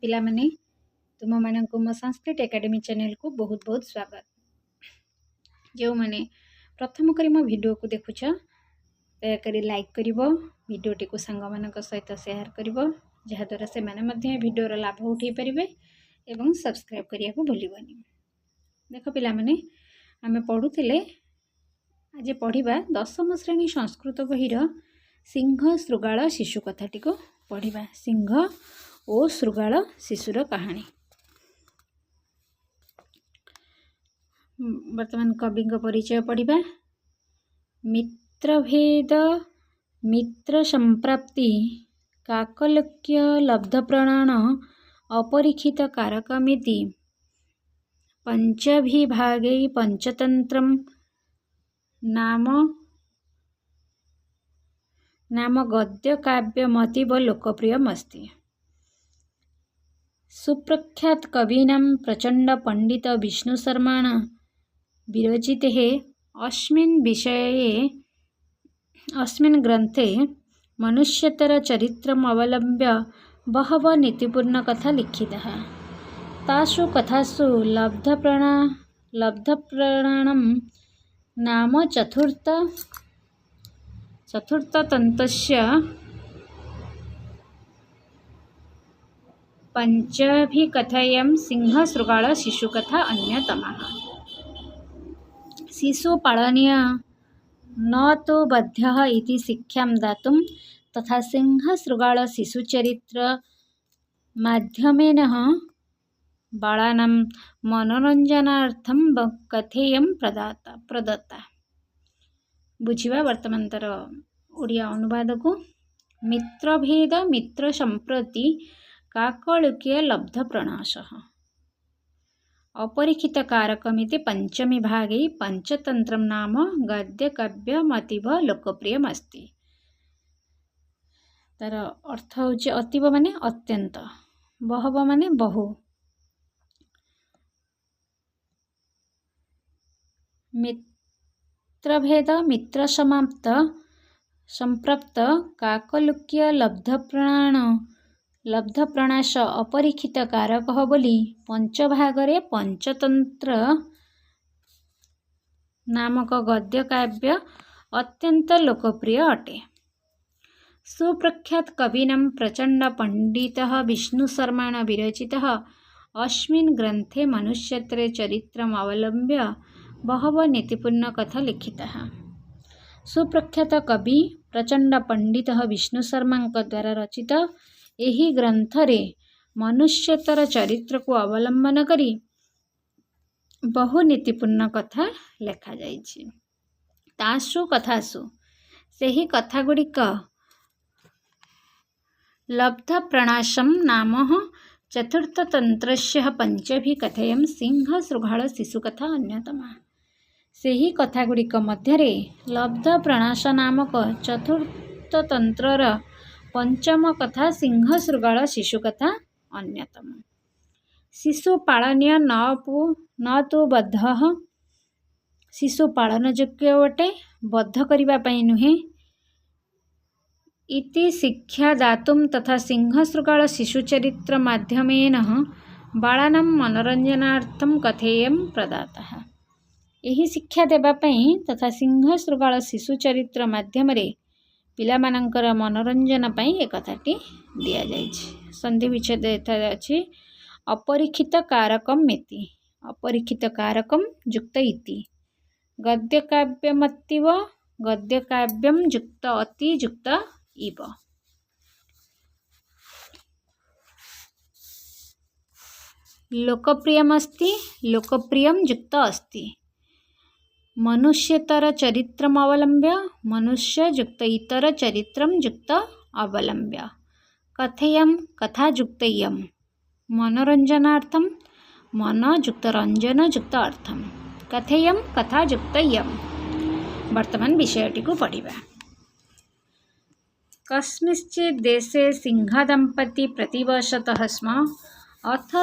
पिला माने तुम मानक मो संस्कृत एकेडमी चैनल को बहुत बहुत स्वागत। जो माने प्रथम करी मो वीडियो को देखुछ दयाकरी लाइक करिवो, वीडियोटी को सांग मानक सहित शेयर करिवो, जहा द्वारा से माने मध्ये वीडियोर लाभ उठाई परिबे एवं सब्सक्राइब करिया को भूलिबनी। देखो पिला माने आमे पढुथिले आज पढ़िबा दशम श्रेणी संस्कृत बहिर सिंह श्रृगाल शिशु कथाटी को पढ़िबा। सिंह और श्रृगाल शिशुर कहानी। वर्तमान कवि परिचय पढ़िबा। मित्रभेद मित्र संप्राप्ति काकलक्य लब्ध प्रणान अपरीक्षित कारकमिति पंचभिभागे पंचतंत्रम नाम गद्य काव्यमतीव लोकप्रियमस्ति। सुप्रख्यात कवीनां प्रचंड पंडित विष्णु शर्माण विरचिते अस्मिन् ग्रंथे मनुष्यतर चरित्रम् अवलंब्य बहवः नीतिपूर्ण कथा लिखिताः। तासु कथासु लब्धप्रणानं नाम चतुर्थतन्त्रस्य पंचभिकथायां सिंह श्रृगाल शिशुकथा अन्यतमा। शिशुपालनीय न तो बध्यः इति शिक्षां दातुं तथा सिंह श्रृगाल शिशुचरित्र माध्यमेन बालानां मनोरंजनार्थं कथेयं प्रदत्ता। बुझिबा वर्तमान तर ओडिया अनुवाद को। मित्रभेद मित्र संप्रति काकलुक्य लब्ध प्रणाशः अपरीक्षित कारकमिति पंचमी भागे पंचतंत्रम नाम गद्य काव्यमतीव लोकप्रियमस्ति। तार अर्थ होचे अतीव माने अत्यंत, बहव माने बहु। मित्रभेद मित्र संप्राप्त काकलुक्य लब्ध प्रणाश अपरीक्षित कारक बोली पंचभागरे पंचतंत्र नामक गद्य काव्य अत्यंत लोकप्रिय अटे। सुप्रख्यात कवीनां प्रचंड पंडितः विष्णु शर्माण विरचितः अस्मिन् ग्रंथे मनुष्यत्रे चरित्रम् अवलंब्य बहवः नीतिपूर्ण कथा लिखिताः। सुप्रख्यात कवि प्रचंड पंडितः विष्णु शर्मा द्वारा रचित एही ग्रंथरे मनुष्यतर चरित्र को अवलंबन करी बहु नीतिपूर्ण कथा लेखा जाइछि। तासु कथासु सेही कथागुड़िक लब्ध प्रणाशम नाम चतुर्थतंत्रस्य पंचभिकथायां सिंह श्रृगाल शिशुकथा अन्यतमा। सेही कथागुड़िक मध्यरे लब्ध प्रणाश नामक चतुर्थतंत्रर पंचम कथा सिंह श्रृगाल शिशुकथा अन्यतम। शिशु पालनीय न तो बद्धः शिशु पालन योग्य अटे, बद्ध करिबा पई नुहे। इति शिक्षा दातुं तथा सिंह श्रृगाल शिशुचरित्र माध्यमेन बालानां मनोरंजनार्थं कथेयं प्रदत्ता। यही शिक्षा देबा पई तथा सिंह श्रृगाल शिशुचरित्र माध्यमरे पिलामानंकर मनोरंजन पई ए कथाटी दिया जाइछि। संधि विच्छेद अछि अपरीक्षित कारकम इति अपरीक्षित कारकम युक्त इति गद्य काव्यमतीव गद्य काव्यम युक्त अति युक्त इव। लोकप्रियमस्ति लोकप्रियम युक्त अस्ति। मनुष्यतर चरित्रम अवलंब्य मनुष्य युक्त इतर चरित्रम युक्त अवलंब्य कथेयं कथा युक्तयं मनोरंजनार्थं मन युक्त रंजन युक्त अर्थम कथेयं कथा युक्तयं। वर्तमान विषयटी को पढ़िबा। कस्मिंश्चित् देशे सिंहदंपती प्रतिवसतः स्म। अथ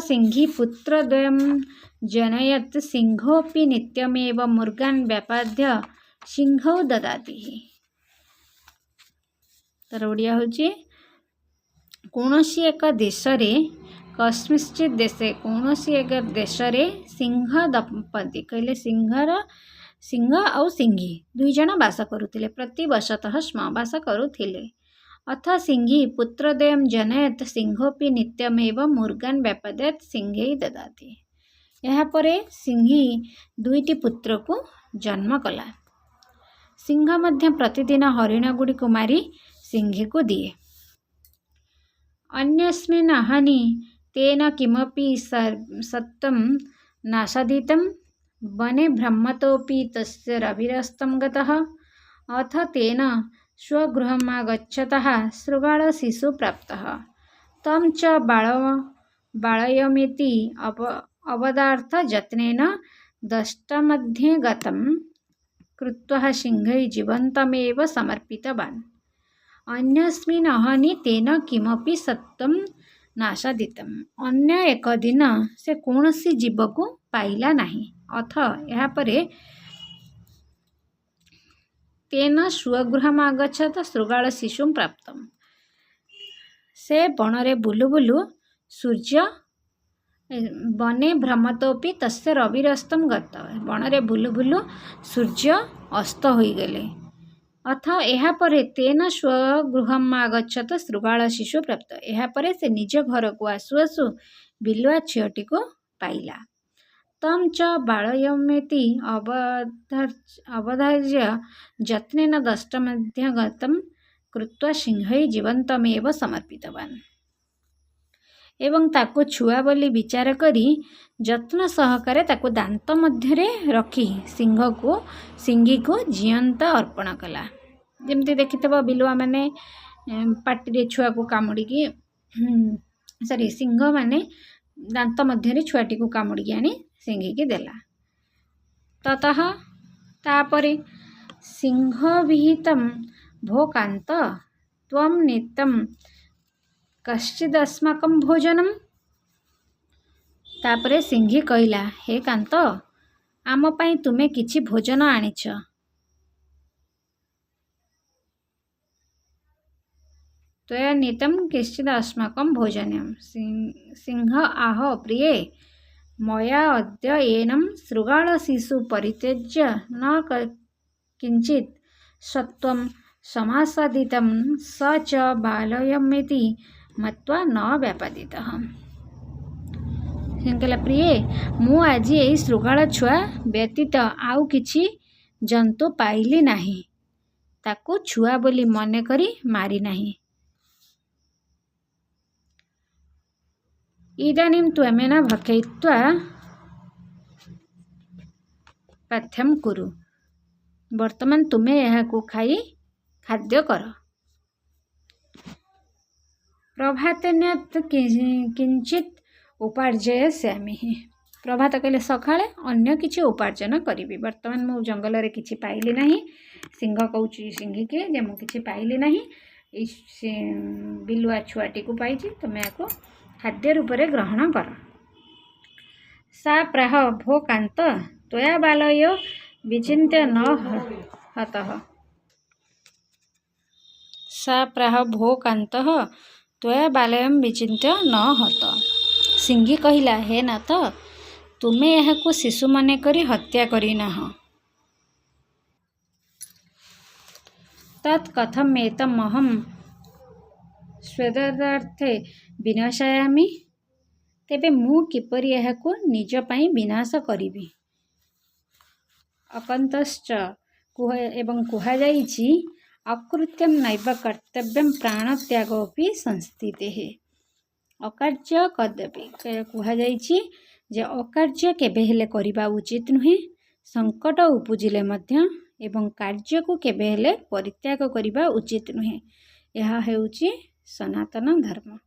सिंही पुत्रद्वयं जनयत्। सिंहोऽपि नित्यमेव मृगान् व्यापाद्य सिंहौ ददाति। ତାର ଓଡ଼ିଆ ହେଉଛି କୌଣସି ଏକ ଦେଶରେ कस्मिंश्चित देशे कौनसी एक देश रे सिंह दंपति कहले सिंह आउ सिंही दुई जन बास करुथिले प्रतिवर्षतः स्म बास करुथिले अथ सिंही पुत्रद्वयं जनयत सिंहोपि नित्यमेव मुर्गान व्यापदेत सिंहै ददाति। यहाँ परे सिंही दुईटी पुत्र को जन्म कला। सिंह मध्य प्रतिदिन हरिण गुड़ी को मारी सिंही को दिए। अन्यस्मिन् अहनि तेन किमपि सत्तं नासादितं वने भ्रमतोऽपि तस्य रविरस्तं गतः अथ तेन स्वगृहमागच्छतः शृगालशिशु प्राप्तः तं च बालयमेति अवदार्थयत्नेन दष्टमध्ये गतं कृत्वा सिंहै जीवन्तमेव समर्पितवान्। अन्यस्मिन् अहनि तेन किमपि सत्तं नाशादितम अन्य एक दिन से कौनसी जीव को पाइला नहीं। अथ यहाँ परे तेन स्वगृहम आगच्छत शृगाल शिशु प्राप्त से बनरे बुलु बुलु सूर्य बने भ्रमतोपि तस्य रविरस्तम गत बनरे बुलु बुलु सूर्य अस्त हो गले। अथ यहाँ परे तेन स्वगृहम आगच्छत शृगाल शिशु प्राप्त यहाँ परे से निज घर को आसु आसु बिलुआ झीटी को पाइला। तम च बालयमेति अवधार्य जत्नेन दष्टमध्ये गतं कृत्वा सिंहै जीवन्तमेव समर्पितवान् एवं ताको छुआ बोली विचार करी जत्न सहकारे ताको दांत मध्यरे रखी सिंही को जीवंत अर्पण कला। जमती देखि बिलुआ माने पाटिरे छुआ को कामुड़ी सॉरी सिंह माने दांत मध्यरे छुआटी को कामुड़ी आनी सिंही की देला। ततः तापरे सिंह विहितं भो कांत त्वं नित्यं कश्चिदस्माकं भोजनम। तापरे सिंही कहला हे कांत आम पाई तुमे किछि भोजन आनिछ। त्वया नीतं कश्चिदस्माकं भोजनम। सिंह आह प्रिये मया अद्य एनं शृगालशिशु परित्यज्य न किंचित् सत्वं समासादितं स च बालयमेति मत्वा न व्यापादितः। कहला प्रिय मु आज यही शृगाल छुआ व्यतीत आउ किछि जंतु पाइली नाही ताकू छुआ बोली मने करी मारी नाही। इदानीं त्वमेन भक्षयित्वा पाथ्यं कुरु वर्तमान तुमे यहाकू खाई खाद्य कर। प्रभातेन्यत् किंचित उपार्जयस्यामि। प्रभात कहले सकाळे अन्य किछि उपार्जन करिबि वर्तमान मु जंगल रे किछि पाइली नाही। सिंह कहूची सिंही के जे मु किछि पाइली नाही बिलुआ छुआटी को पाइछि तुमे याको खाद्य रूप में ग्रहण कर। सा प्राह भो कांत त्वया बालय विचिन्त्य न हतः। सा प्राह भो कांत त्वया बालयं विचिन्त्य न हत। सिंही कहला हे नाथ तुमे यहाकू शिशु मने करी हत्या करिनाह। तत् कथमेतमहं स्वेदर्थै विनाशायामि तेबे मु किपरि यहाकू निज पई विनाश करिबि। अकंतश्च एवं कुहा जाइछि अकृत्यं नैव कर्तव्यं प्राणत्यागोपि संस्थितेः। अकार्य कदापि कुहा जाइछि जे अकार्य केबे हेले करिबा उचित नुहे। संकट उपजिले मध्य एवं कार्य को केबे हेले परित्याग करिबा उचित नुहे। यह हेउछि सनातन धर्म।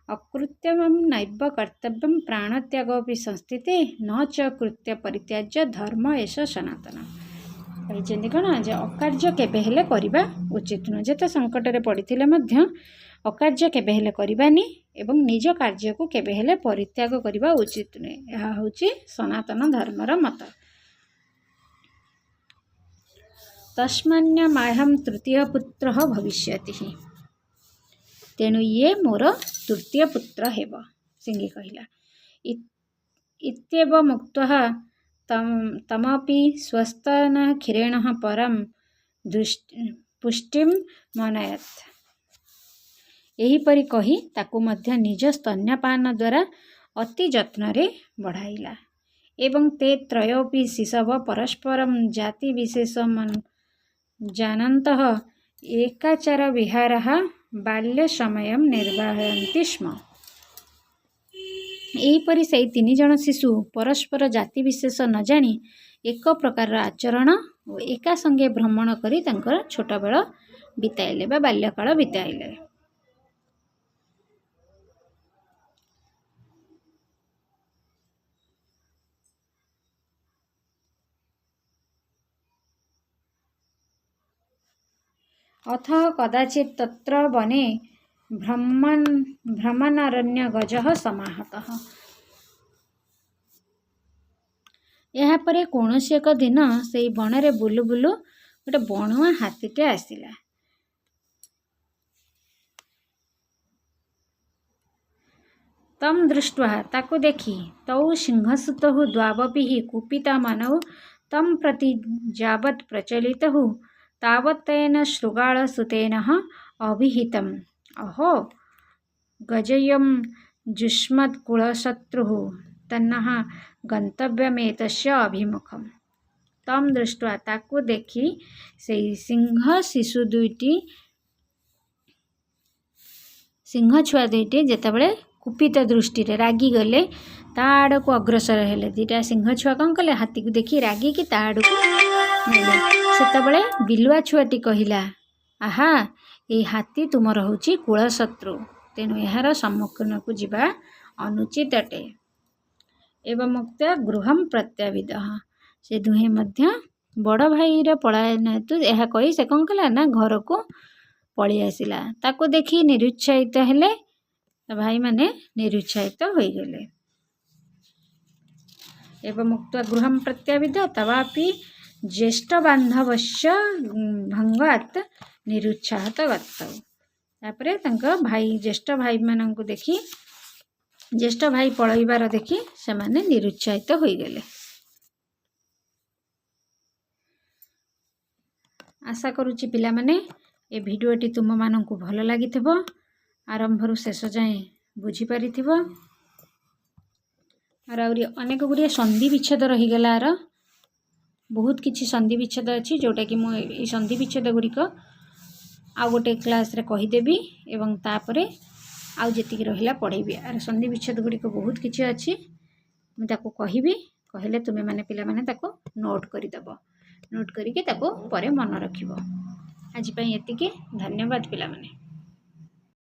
अकृत्यं नैव कर्तव्यं प्राणत्यागोपि संस्थिते न च कृत्य परित्याज्य धर्म एष सनातन। कहिଛନ୍ତି कौन जे अकार्य केबे हेले करिबा उचित नुहे। जेते संकट रे पड़िथिले मध्य अकार्य केबे हेले करिबानी एवं निज कार्य को केबे हेले परित्याग करिबा उचित नुहे। यह होछि सनातन धर्मर मत। तस्मान्यमाहं तृतीय पुत्रः भविष्यति। तेणु ये मोर तृतीय पुत्र हेब सिंही कहला। इत्येव मुक्तः तमपि स्वस्तन क्षीरेण परम पुष्टिम मनयत्। एहीपरि कही ताकू मध्य निज स्तन्यपान द्वारा अति जत्न रे बढ़ाइला। एवं ते त्रयोपि शिशव परस्परम जाति विशेषम जानन्तः एकाचार विहारः बाल्य समय निर्वाहयन्ति स्म। एहीपरि से तीन जन शिशु परस्पर जाति विशेष न जानी एक प्रकार आचरण और एका संगे भ्रमण करी तांकर छोट बेल बिताइले बा बाल्यकाल बिताइले। अथ कदाचित् तत्र वने भ्रमणारण्य गजः समाहतः। यहाँ परे कौनसी एक दिन से बन बुलु बुलु गोटे बणुआ हाथीटे आसिला। तम दृष्ट्वा ताकू देखी तौ सिंहसुतः द्वावपि कुपिता मानव तम प्रति यावत् प्रचलितः तावत्तेन शृगालसुतेन अभिहितम्। अहो गजयं जुष्मत्कुलशत्रुः तन्नः गन्तव्यमेतस्य अभिमुखम्। तम दृष्ट्वा ताकू देखी से सिंह शिशु दुईटी सिंह छुआ दुईटी जेतेबेले कुपित दृष्टि रे रागी गले ता आड़ को अग्रसर हेले। दीटा सिंह छुआ कौन कले हाथी को देखी रागी कि ता आड़ को सेतबेले बिलुआ छुआटी कहिला आहा ए हाथी तुमर होची कुलशत्रु तेणु यार सम्मुखीन को जीवा अनुचित अटे। एवं मुक्त गृहम प्रत्याविद से दुहे मध्य बड़ भाई रे पलायन हेतु यह कही से कौन कला ना घर को पलि आसिला। ताको देखी निरुत्साहित हेले भाई माने निरुत्साहित हो गले। एवं मुक्त गृहम प्रत्याविद तवापि ज्येष्ठ बांधवस्य भंगात निरुत्साहत गतौ। तापरे तंका भाई ज्येष्ठ भाई मानन को देखी ज्येष्ठ भाई पलैबार देखी से माने निरुत्साहित हो गले। आशा करुच्ची पिला माने ए भिडियोटी तुम माननकु भल लागिथिबो। आरंभरू शेष जाए बुझी पारिथिबो। और अनेक गुड़िया संधि विच्छेद रहीगला। आर बहुत किछि संधि विच्छेद अच्छी जोटा कि मुझे संधि विच्छेद गुड़िक आउ गोटे क्लास रे कहीदेवी एवं तापरे आउ जेतिक रहिला पढ़ेबी। आर संधि विच्छेद गुड़िक बहुत किछि अच्छी मुझे कहबी कहले तुम्हें माने पिला माने ताको नोट करदेव। नोट करके ताको परे मन रखिबो। आज पई एतिके धन्यवाद पिला माने।